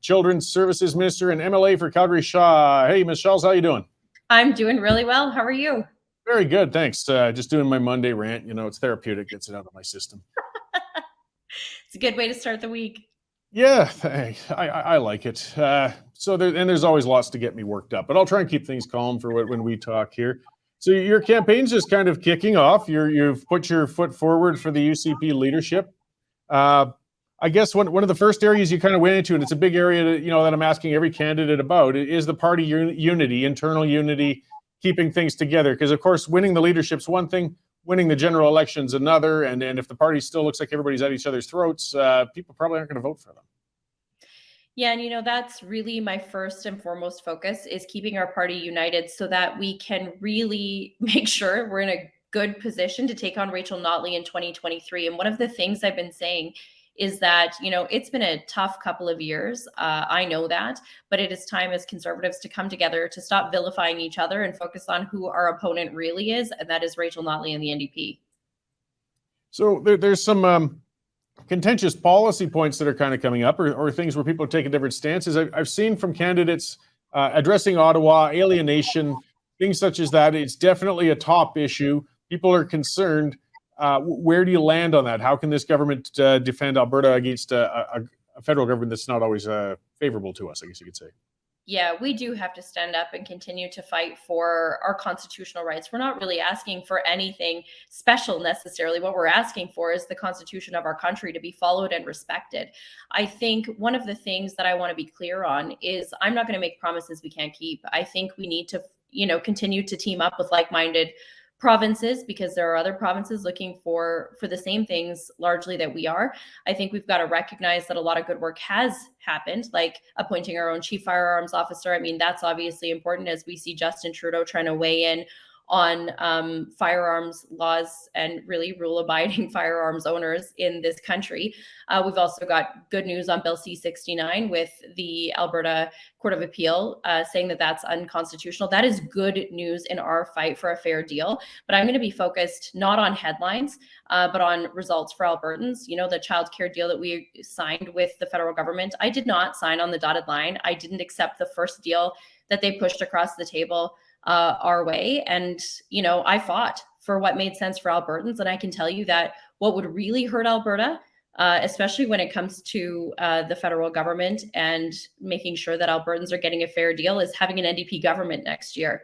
Children's Services Minister and MLA for Calgary Shaw. Hey, Ms. Schulz, how you doing? I'm doing really well. How are you? Very good, thanks. Just doing my Monday rant. You know, it's therapeutic, gets it out of my system. It's a good way to start the week. Yeah, I like it. There's always lots to get me worked up, but I'll try and keep things calm for when we talk here. So your campaign's just kind of kicking off. You've put your foot forward for the UCP leadership. I guess one of the first areas you kind of went into, and it's a big area that I'm asking every candidate about, is the party unity, internal unity, keeping things together. Because of course, winning the leadership's one thing, winning the general election's another, and if the party still looks like everybody's at each other's throats, people probably aren't going to vote for them. Yeah, and that's really my first and foremost focus, is keeping our party united so that we can really make sure we're in a good position to take on Rachel Notley in 2023. And one of the things I've been saying is that, it's been a tough couple of years. I know that, but it is time as Conservatives to come together, to stop vilifying each other and focus on who our opponent really is, and that is Rachel Notley and the NDP. So there's some contentious policy points that are kind of coming up, or things where people are taking different stances. I've seen from candidates addressing Ottawa, alienation, things such as that. It's definitely a top issue. People are concerned. Where do you land on that? How can this government defend Alberta against a federal government that's not always favorable to us, I guess you could say? Yeah, we do have to stand up and continue to fight for our constitutional rights. We're not really asking for anything special necessarily. What we're asking for is the Constitution of our country to be followed and respected. I think one of the things that I want to be clear on is I'm not going to make promises we can't keep. I think we need to, continue to team up with like-minded provinces, because there are other provinces looking for the same things largely that we are. I think we've got to recognize that a lot of good work has happened, like appointing our own chief firearms officer. I mean, that's obviously important as we see Justin Trudeau trying to weigh in on firearms laws and really rule-abiding firearms owners in this country. We've also got good news on Bill C-69 with the Alberta Court of Appeal saying that that's unconstitutional. That is good news in our fight for a fair deal. But I'm going to be focused not on headlines, but on results for Albertans. The childcare deal that we signed with the federal government, I did not sign on the dotted line. I didn't accept the first deal that they pushed across the table our way. And, I fought for what made sense for Albertans. And I can tell you that what would really hurt Alberta, especially when it comes to the federal government and making sure that Albertans are getting a fair deal, is having an NDP government next year.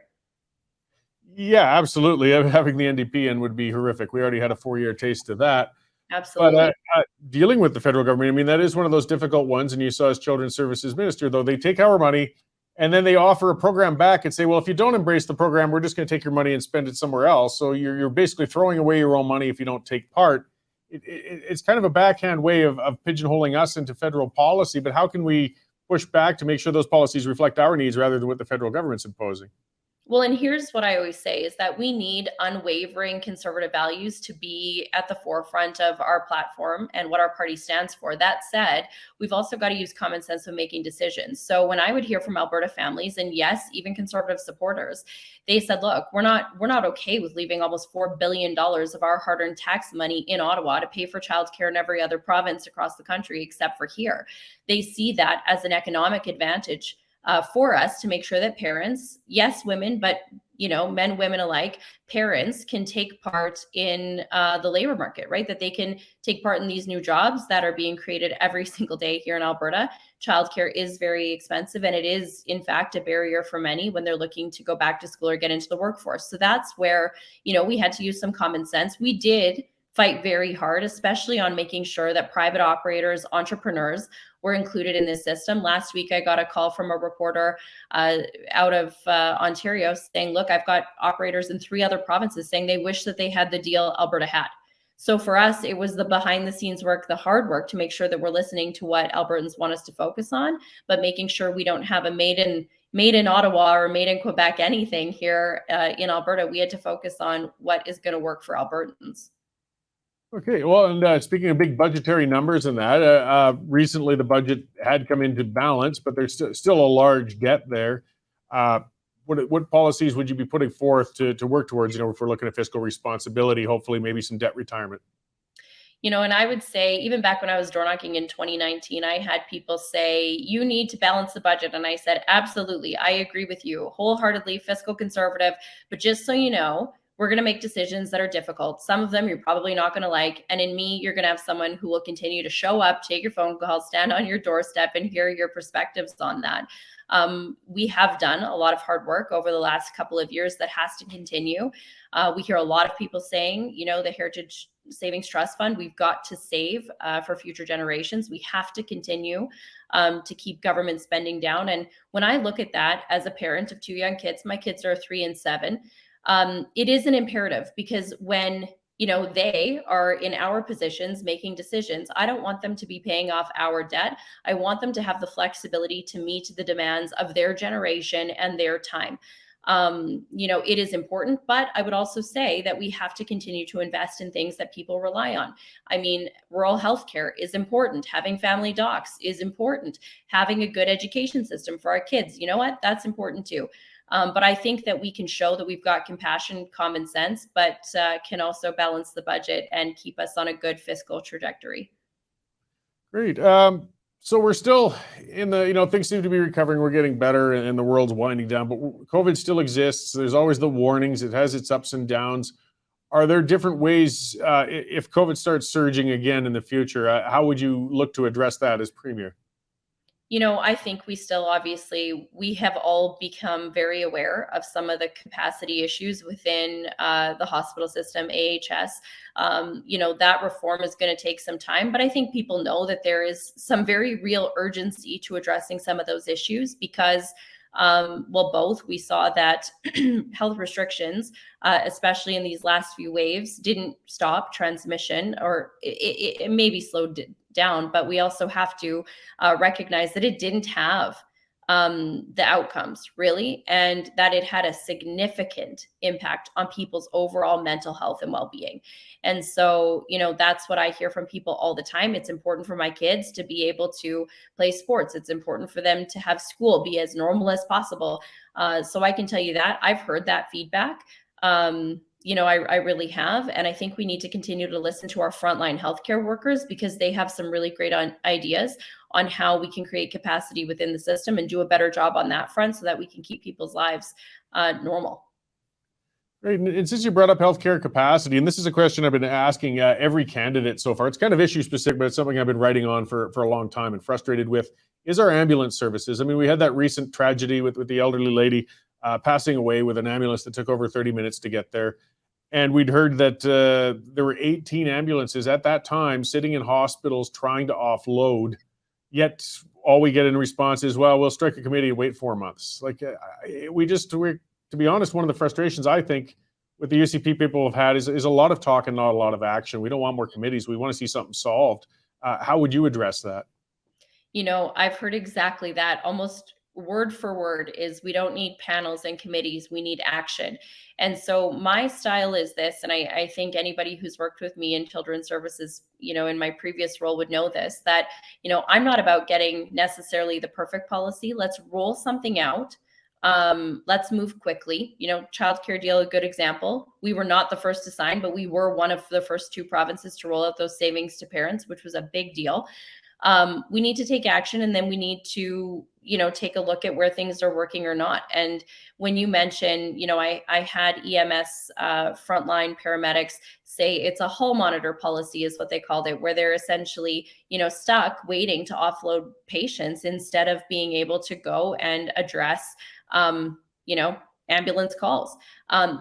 Yeah, absolutely. Having the NDP in would be horrific. We already had a 4-year taste of that. Absolutely. But dealing with the federal government, I mean, that is one of those difficult ones. And you saw as Children's Services Minister, though, they take our money and then they offer a program back and say, well, if you don't embrace the program, we're just going to take your money and spend it somewhere else. So you're basically throwing away your own money if you don't take part. It's kind of a backhand way of pigeonholing us into federal policy. But how can we push back to make sure those policies reflect our needs rather than what the federal government's imposing? Well, and here's what I always say is that we need unwavering conservative values to be at the forefront of our platform and what our party stands for. That said, we've also got to use common sense when making decisions. So when I would hear from Alberta families, and yes, even conservative supporters, they said, look, we're not okay with leaving almost $4 billion of our hard-earned tax money in Ottawa to pay for childcare in every other province across the country except for here. They see that as an economic advantage for us to make sure that parents, yes, women, but men, women alike, parents can take part in the labor market, right? That they can take part in these new jobs that are being created every single day here in Alberta. Childcare is very expensive, and it is, in fact, a barrier for many when they're looking to go back to school or get into the workforce. So that's where, we had to use some common sense. We did fight very hard, especially on making sure that private operators, entrepreneurs were included in this system. Last week, I got a call from a reporter out of Ontario saying, look, I've got operators in 3 other provinces saying they wish that they had the deal Alberta had. So for us, it was the behind the scenes work, the hard work to make sure that we're listening to what Albertans want us to focus on, but making sure we don't have a made in Ottawa or made in Quebec anything here in Alberta. We had to focus on what is going to work for Albertans. Okay, well, and speaking of big budgetary numbers and that, recently the budget had come into balance, but there's still a large debt there. What policies would you be putting forth to work towards, if we're looking at fiscal responsibility, hopefully maybe some debt retirement? And I would say, even back when I was door knocking in 2019, I had people say, you need to balance the budget. And I said, absolutely, I agree with you wholeheartedly, fiscal conservative. But just so you know, we're going to make decisions that are difficult. Some of them you're probably not going to like. And in me, you're going to have someone who will continue to show up, take your phone call, stand on your doorstep, and hear your perspectives on that. We have done a lot of hard work over the last couple of years that has to continue. We hear a lot of people saying, the Heritage Savings Trust Fund, we've got to save for future generations. We have to continue to keep government spending down. And when I look at that as a parent of two young kids, my kids are 3 and 7, it is an imperative, because when they are in our positions making decisions, I don't want them to be paying off our debt. I want them to have the flexibility to meet the demands of their generation and their time. It is important, but I would also say that we have to continue to invest in things that people rely on. I mean, rural healthcare is important. Having family docs is important. Having a good education system for our kids, you know what? That's important too. But I think that we can show that we've got compassion, common sense, but can also balance the budget and keep us on a good fiscal trajectory. Great. So we're still in the, things seem to be recovering. We're getting better and the world's winding down, but COVID still exists. There's always the warnings. It has its ups and downs. Are there different ways, if COVID starts surging again in the future, how would you look to address that as Premier? I think we have all become very aware of some of the capacity issues within the hospital system, AHS. That reform is going to take some time, but I think people know that there is some very real urgency to addressing some of those issues because both we saw that health restrictions, especially in these last few waves, didn't stop transmission, or it maybe slowed down, but we also have to recognize that it didn't have the outcomes really, and that it had a significant impact on people's overall mental health and well-being. And so, that's what I hear from people all the time. It's important for my kids to be able to play sports. It's important for them to have school be as normal as possible. So I can tell you that I've heard that feedback. I really have. And I think we need to continue to listen to our frontline healthcare workers, because they have some really great ideas on how we can create capacity within the system and do a better job on that front so that we can keep people's lives normal. Great. And since you brought up healthcare capacity, and this is a question I've been asking every candidate so far, it's kind of issue specific, but it's something I've been writing on for a long time and frustrated with, is our ambulance services. I mean, we had that recent tragedy with the elderly lady passing away with an ambulance that took over 30 minutes to get there. And we'd heard that there were 18 ambulances at that time sitting in hospitals trying to offload. Yet all we get in response is, well, we'll strike a committee and wait 4 months. Like we're, to be honest, one of the frustrations I think with the UCP people have had is a lot of talk and not a lot of action. We don't want more committees. We want to see something solved. How would you address that? I've heard exactly that. Almost word for word is, we don't need panels and committees, we need action. And so my style is this, and I think anybody who's worked with me in children's services, in my previous role would know this, that, I'm not about getting necessarily the perfect policy. Let's roll something out. Let's move quickly. Childcare deal, a good example. We were not the first to sign, but we were one of the first 2 provinces to roll out those savings to parents, which was a big deal. We need to take action, and then we need to, take a look at where things are working or not. And when you mention, I had EMS frontline paramedics say it's a hall monitor policy is what they called it, where they're essentially, stuck waiting to offload patients instead of being able to go and address, ambulance calls.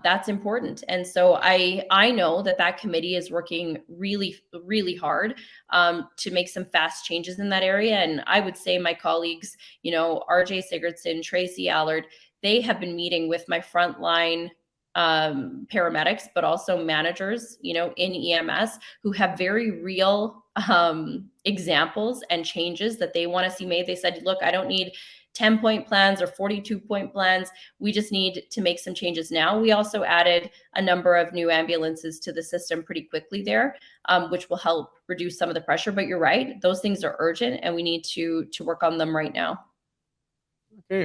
That's important. And so I know that committee is working really, really hard to make some fast changes in that area. And I would say my colleagues, RJ Sigurdsson, Tracy Allard, they have been meeting with my frontline paramedics, but also managers, in EMS, who have very real examples and changes that they want to see made. They said, look, I don't need 10-point plans or 42-point plans. We just need to make some changes now. We also added a number of new ambulances to the system pretty quickly there, which will help reduce some of the pressure. But you're right, those things are urgent, and we need to work on them right now. Okay.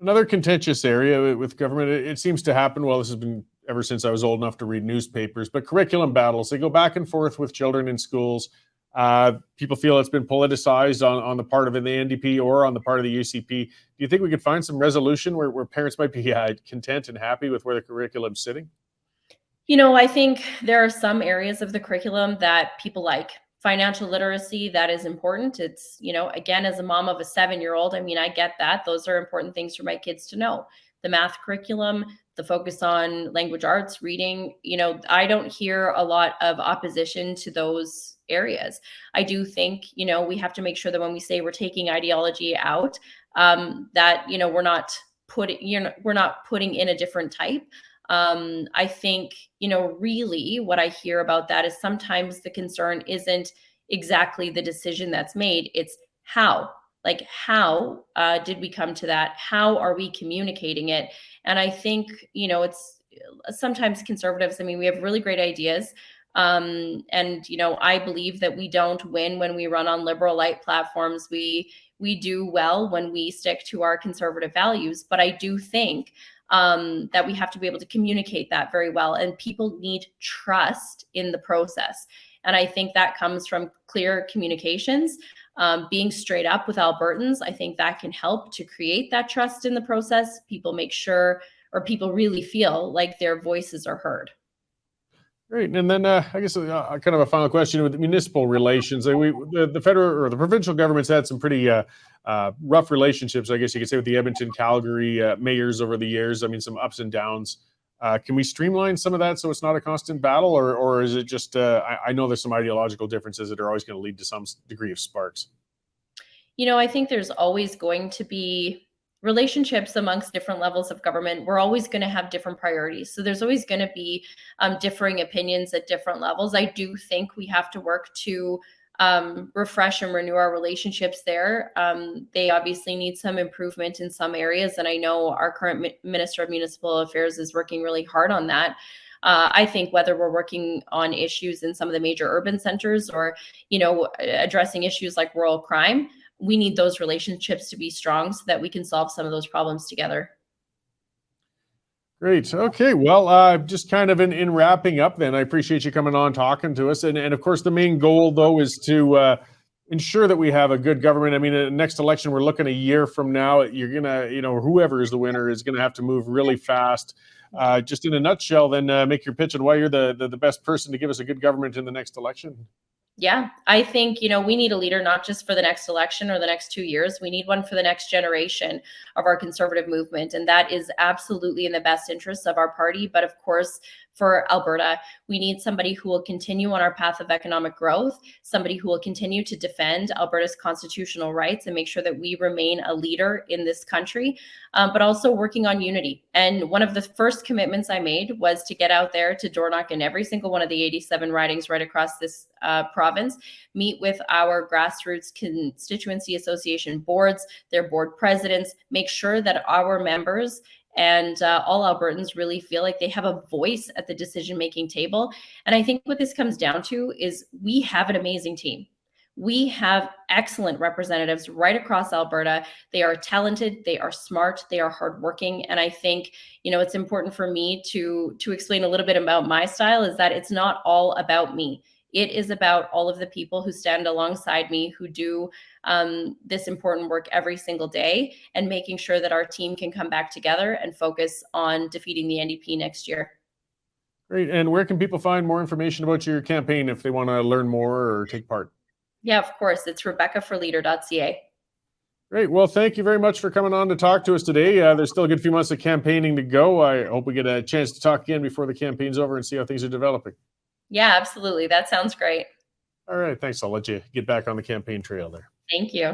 Another contentious area with government, it seems to happen, well, this has been ever since I was old enough to read newspapers, but curriculum battles, they go back and forth with children in schools. People feel it's been politicized on the part of the NDP or on the part of the UCP. Do you think we could find some resolution where parents might be content and happy with where the curriculum's sitting? I think there are some areas of the curriculum that people like. Financial literacy, that is important. It's, again, as a mom of a 7-year-old, I get that. Those are important things for my kids to know. The math curriculum, the focus on language arts, reading, I don't hear a lot of opposition to those areas. I do think, we have to make sure that when we say we're taking ideology out, that, we're not putting in a different type. I think, really what I hear about that is sometimes the concern isn't exactly the decision that's made. It's how, how did we come to that? How are we communicating it? And I think, it's sometimes conservatives, we have really great ideas. And, I believe that we don't win when we run on liberal light platforms. We do well when we stick to our conservative values. But I do think that we have to be able to communicate that very well. And people need trust in the process. And I think that comes from clear communications, being straight up with Albertans. I think that can help to create that trust in the process. People make sure, or people really feel like their voices are heard. Great. And then I guess kind of a final question with municipal relations. The federal or the provincial government's had some pretty rough relationships, I guess you could say, with the Edmonton, Calgary mayors over the years. Some ups and downs. Can we streamline some of that so it's not a constant battle, or is it just, I know there's some ideological differences that are always going to lead to some degree of sparks? I think there's always going to be relationships amongst different levels of government. We're always going to have different priorities. So there's always going to be differing opinions at different levels. I do think we have to work to refresh and renew our relationships there. They obviously need some improvement in some areas. And I know our current Minister of Municipal Affairs is working really hard on that. I think whether we're working on issues in some of the major urban centers or, addressing issues like rural crime, we need those relationships to be strong so that we can solve some of those problems together. Great. Okay. Well, just kind of in wrapping up then, I appreciate you coming on, talking to us. And of course, the main goal, though, is to ensure that we have a good government. Next election, we're looking a year from now. You're going to, whoever is the winner is going to have to move really fast. Just in a nutshell, then make your pitch on why you're the best person to give us a good government in the next election. Yeah, I think, we need a leader, not just for the next election or the next 2 years. We need one for the next generation of our conservative movement. And that is absolutely in the best interests of our party. But of course, for Alberta, we need somebody who will continue on our path of economic growth, somebody who will continue to defend Alberta's constitutional rights and make sure that we remain a leader in this country, but also working on unity. And one of the first commitments I made was to get out there to door knock in every single one of the 87 ridings right across this province, meet with our grassroots constituency association boards, their board presidents, make sure that our members and all Albertans really feel like they have a voice at the decision-making table. And I think what this comes down to is we have an amazing team. We have excellent representatives right across Alberta. They are talented, they are smart, they are hardworking. And I think, it's important for me to explain a little bit about my style, is that it's not all about me. It is about all of the people who stand alongside me, who do this important work every single day, and making sure that our team can come back together and focus on defeating the NDP next year. Great. And where can people find more information about your campaign if they want to learn more or take part? Yeah, of course. It's RebeccaForLeader.ca. Great. Well, thank you very much for coming on to talk to us today. There's still a good few months of campaigning to go. I hope we get a chance to talk again before the campaign's over and see how things are developing. Yeah, absolutely. That sounds great. All right. Thanks. I'll let you get back on the campaign trail there. Thank you.